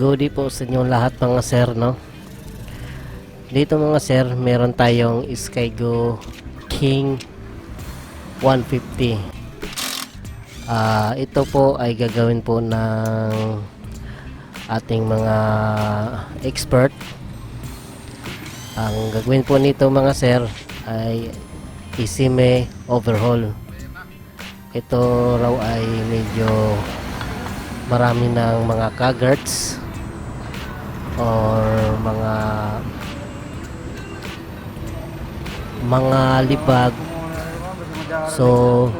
Goodie po sa inyong lahat mga sir, no? Dito mga sir, meron tayong Skygo King 150. Ito po ay gagawin po ng ating mga expert. Ang gagawin po nito mga sir ay isime overhaul. Ito raw ay medyo marami ng mga caggarts or mga libag. So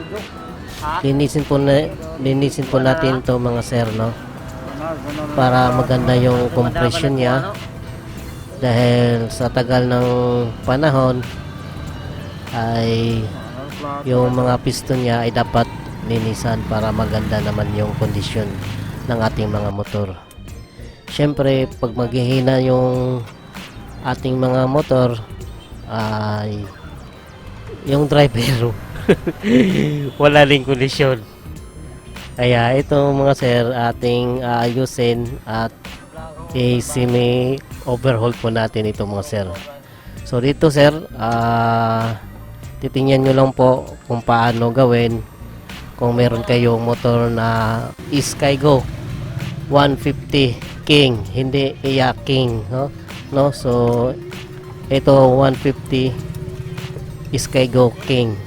linisin po natin to mga sir, no, para maganda yung compression niya, dahil sa tagal ng panahon ay yung mga piston niya ay dapat linisan para maganda naman yung kondisyon ng ating mga motor. Syempre pag maghihina yung ating mga motor ay yung driver wala ring kondisyon. Kaya ito mga sir ating ayusin at i-semi overhaul po natin ito mga sir. So dito sir, titingnan nyo lang po kung paano gawin kung meron kayong motor na Skygo 150 King, hindi iya King, no? So ito 150 Skygo King.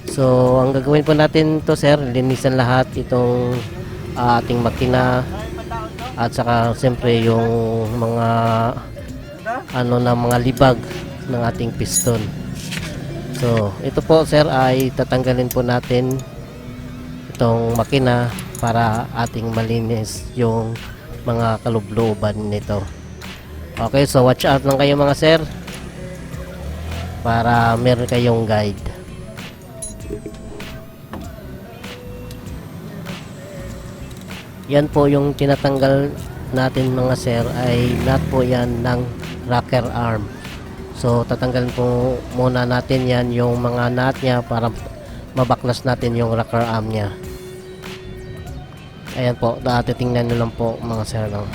So ang gagawin po natin to sir, linisan lahat itong ating makina at saka siyempre yung mga mga libag ng ating piston. So ito po sir ay tatanggalin po natin itong makina para ating malinis yung mga kalubluban nito. Okay, so watch out lang kayo mga sir para meron kayong guide. Yan po yung tinatanggal natin mga sir, ay nut po yan ng rocker arm. So tatanggalin po muna natin yan, yung mga nut nya, para mabaklas natin yung rocker arm nya. Ayan po, titingnan nyo lang po mga sir, no?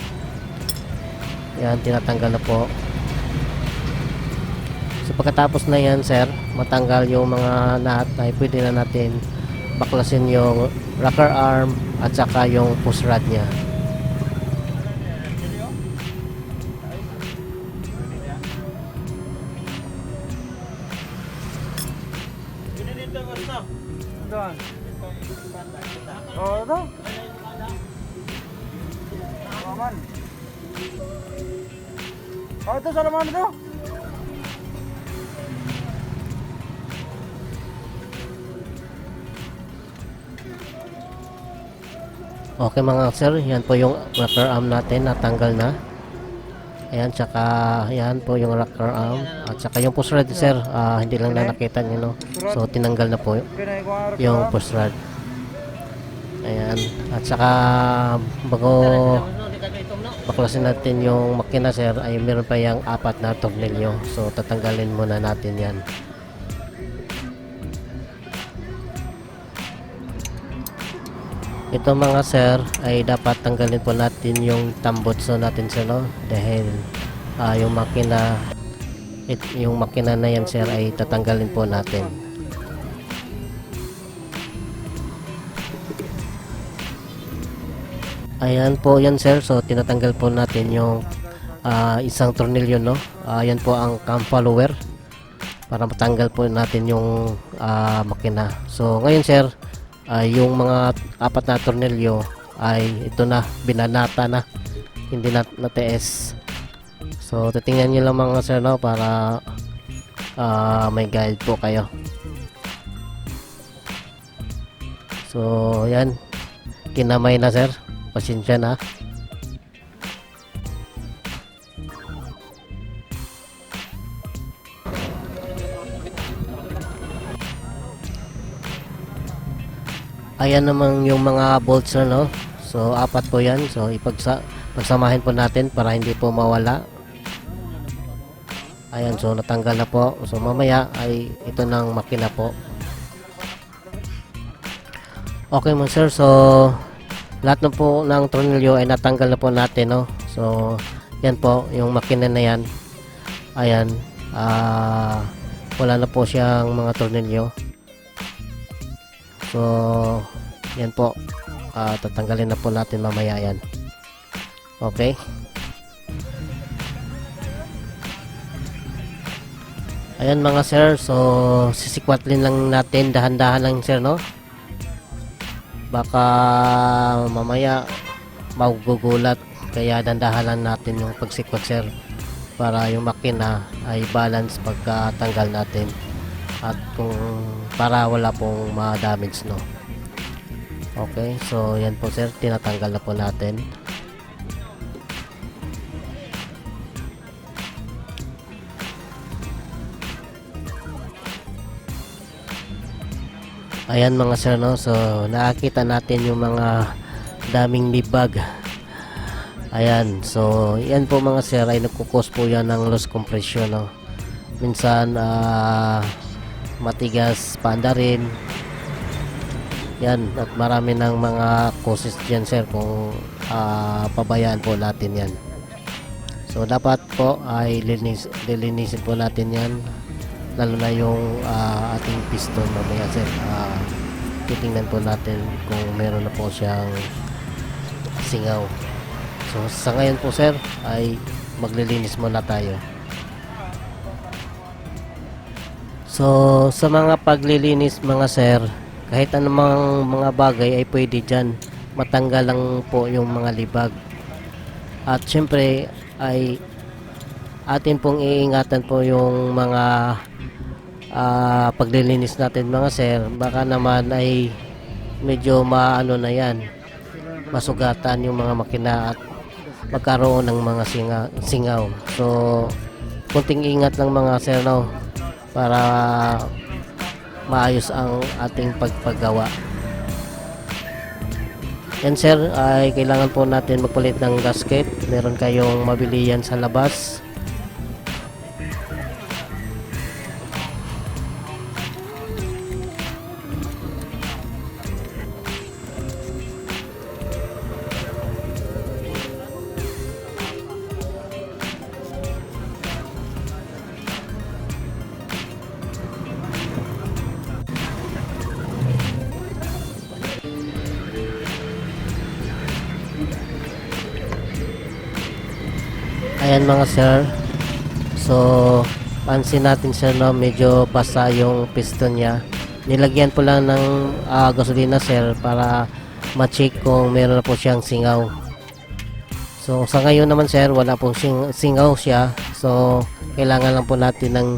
Yan, tinatanggal na po. So pagkatapos na yan sir, matanggal yung mga nut, ay pwede na natin baklasin yung rocker arm at saka yung push rod nya. Oh, ito. Aman. Oh, ito sa laman ito. Okay mga sir, yan po yung rocker arm natin, natanggal na. Ayan, tsaka yan po yung rocker arm at saka yung push rod sir, hindi lang na nakita nyo, no? So tinanggal na po yung push rod. Ayan, at saka bago baklasin natin yung makina sir, ay meron pa yung 4 na tornilyo. So tatanggalin muna natin yan. Ito mga sir ay dapat tanggalin po natin yung tambutso natin sir, no? Dahil yung makina na yan sir ay tatanggalin po natin. Ayan po yan sir, so tinatanggal po natin yung isang tornilyo, no? Ayan po ang cam follower para matanggal po natin yung makina. So ngayon sir, yung mga 4 na tornilyo ay ito na, binanata na, hindi na natiis. So titingnan nyo lang mga sir, no, para may guide po kayo. So yan, kinamay na sir, pasensya na. Ayan naman yung mga bolts, no? So 4 po yan. So pagsamahin po natin para hindi po mawala. Ayan, so natanggal na po. So mamaya ay ito ng makina po. Okay mo sir, so lahat na po ng tornilyo ay natanggal na po natin, no. So yan po yung makina na yan. Ayan, wala na po siyang mga tornilyo. So yan po, tatanggalin na po natin mamaya yan. Okay. Ayan mga sir, so sisikwatlin lang natin, dahan-dahan lang sir, no. Baka mamaya magugulat, kaya dandahan lang natin yung pagsikwat sir, para yung makina ay balance pagkatanggal natin, at kung para wala pong ma-damage, no. Okay, so yan po sir, tinatanggal na po natin. Ayan mga sir, no, so nakakita natin yung mga daming libag. Ayan, so yan po mga sir ay nagkukos po yan ng loose compression, no. Minsan matigas panda rin yan, at marami ng mga causes dyan sir kung pabayaan po natin yan. So dapat po ay lilinisin po natin yan, lalo na yung ating piston mamaya sir. Titingnan po natin kung meron na po siyang singaw. So sa ngayon po sir ay maglilinis muna tayo. So sa mga paglilinis mga sir, kahit anumang mga bagay ay pwede dyan, matanggal lang po yung mga libag. At syempre ay atin pong iingatan po yung mga paglilinis natin mga sir. Baka naman ay medyo maano na yan, masugatan yung mga makina at magkaroon ng mga singaw. So kunting ingat lang mga sir, no, para maayos ang ating pagpagawa. Yan sir, ay kailangan po natin magpalit ng gasket. Meron kayong mabili yan sa labas. Ayan mga sir, so pansin natin sir, no, medyo basa yung piston nya. Nilagyan po lang ng gasolina sir para ma-check kung meron na po siyang singaw. So sa ngayon naman sir, wala pong singaw siya. So kailangan lang po natin ng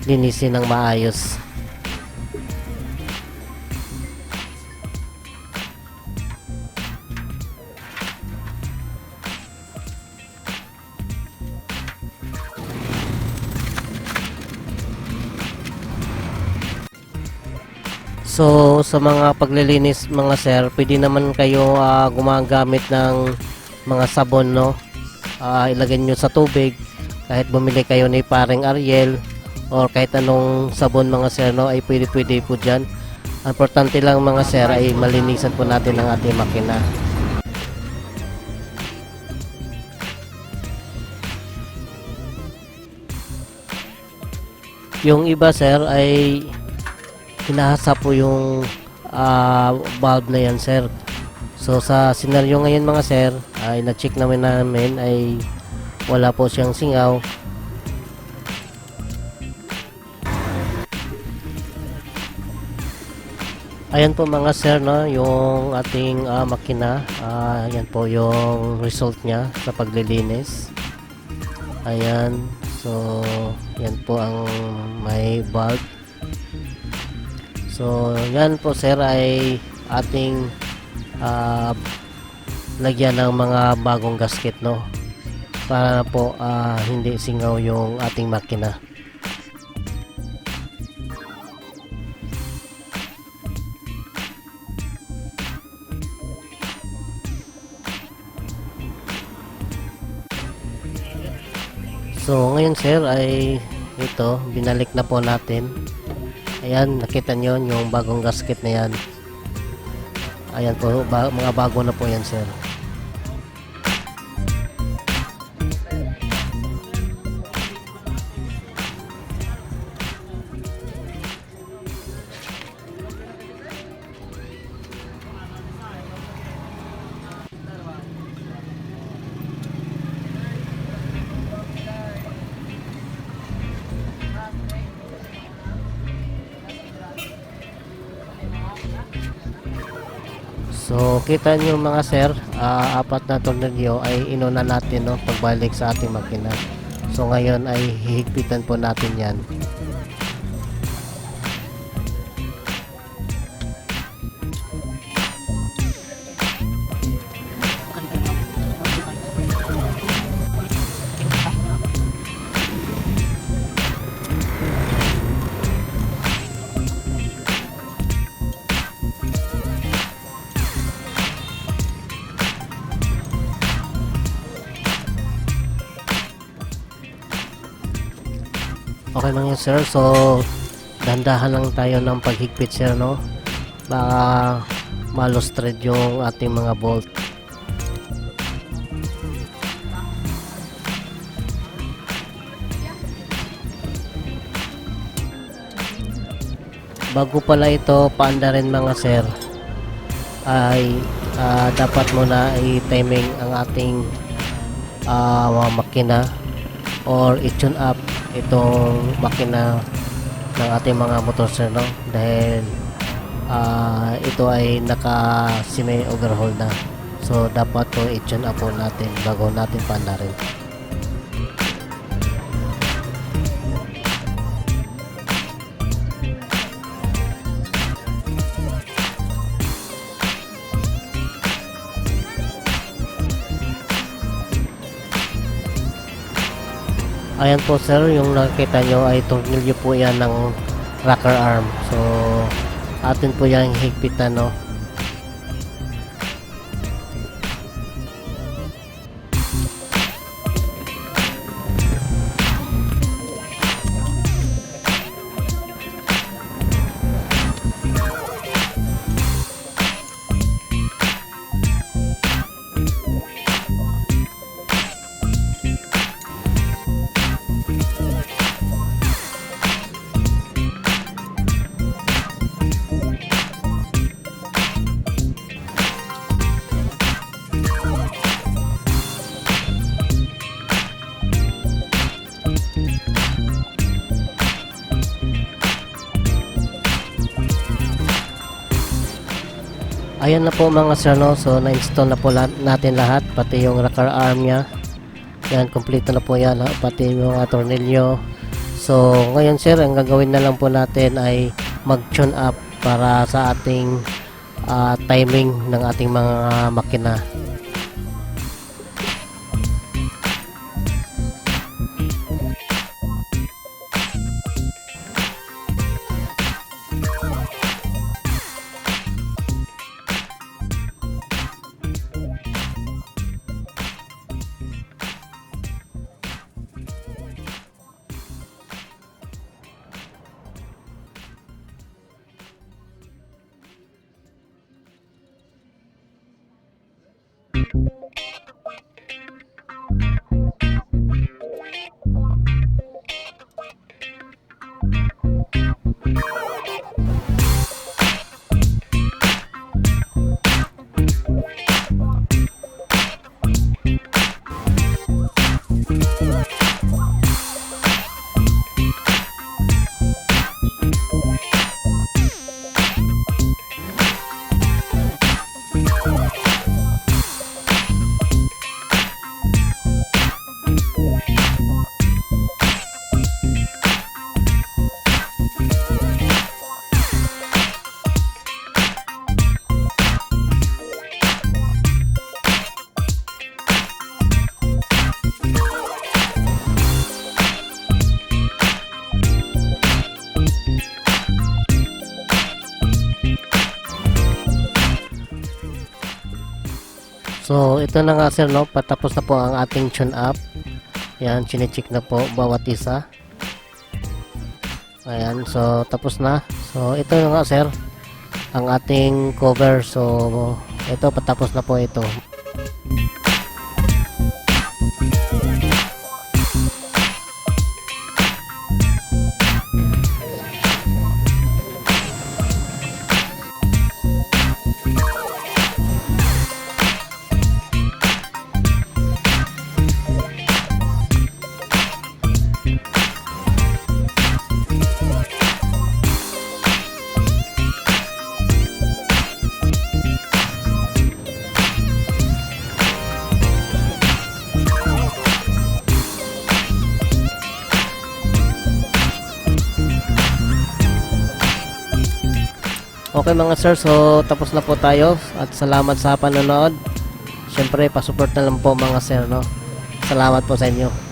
linisin ng maayos. So sa mga paglilinis mga sir, pwede naman kayo gumagamit ng mga sabon, no. Ilagay nyo sa tubig, kahit bumili kayo ni paring Ariel or kahit anong sabon mga sir, no, ay pwede po dyan. Importante lang mga sir ay malinisan po natin ang ating makina. Yung iba sir ay hinahasa po yung valve na yan sir. So sa senaryo ngayon mga sir, ay na-check namin ay wala po siyang singaw. Ayan po mga sir, no, yung ating makina. Ayan po yung result nya sa paglilinis. Ayan, so yan po ang may valve. So yan po sir ay ating lagyan ng mga bagong gasket, no, para po hindi singaw yung ating makina. So ngayon sir ay ito, binalik na po natin. Ayan, nakita nyo yung bagong gasket na yan. Ayan po, mga bago na po yan sir. So kita nyo mga sir, apat na tornilyo ay inuna natin no, pagbalik sa ating makina. So ngayon ay hihigpitan po natin yan. Okay lang yun sir, so dandahan lang tayo ng paghigpit sir no, baka malustred yung ating mga bolt. Bago pala ito paandarin mga sir, ay dapat muna i-timing ang ating mga makina or i-tune up itong makina ng ating mga motor sir no, dahil ito ay naka semi overhaul na, so dapat po i-tune up po natin bago natin paandarin. Ayan po sir, yung nakikita nyo ay tornilyo po yan ng rocker arm. So atin po yan higpitan no. Ayan na po mga sir no, so na-install na po natin lahat, pati yung rocker arm nya. Yan, kompleto na po yan, pati yung mga tornilyo. So ngayon sir, ang gagawin na lang po natin ay mag-tune up para sa ating timing ng ating mga makina. So ito na nga sir no, patapos na po ang ating tune up. Yan, chine-check na po bawat isa. Ayan, so tapos na. So ito na nga sir, ang ating cover. So ito, patapos na po ito. Okay mga sir, so tapos na po tayo at salamat sa panonood. Syempre, pasupport na lang po mga sir, no? Salamat po sa inyo.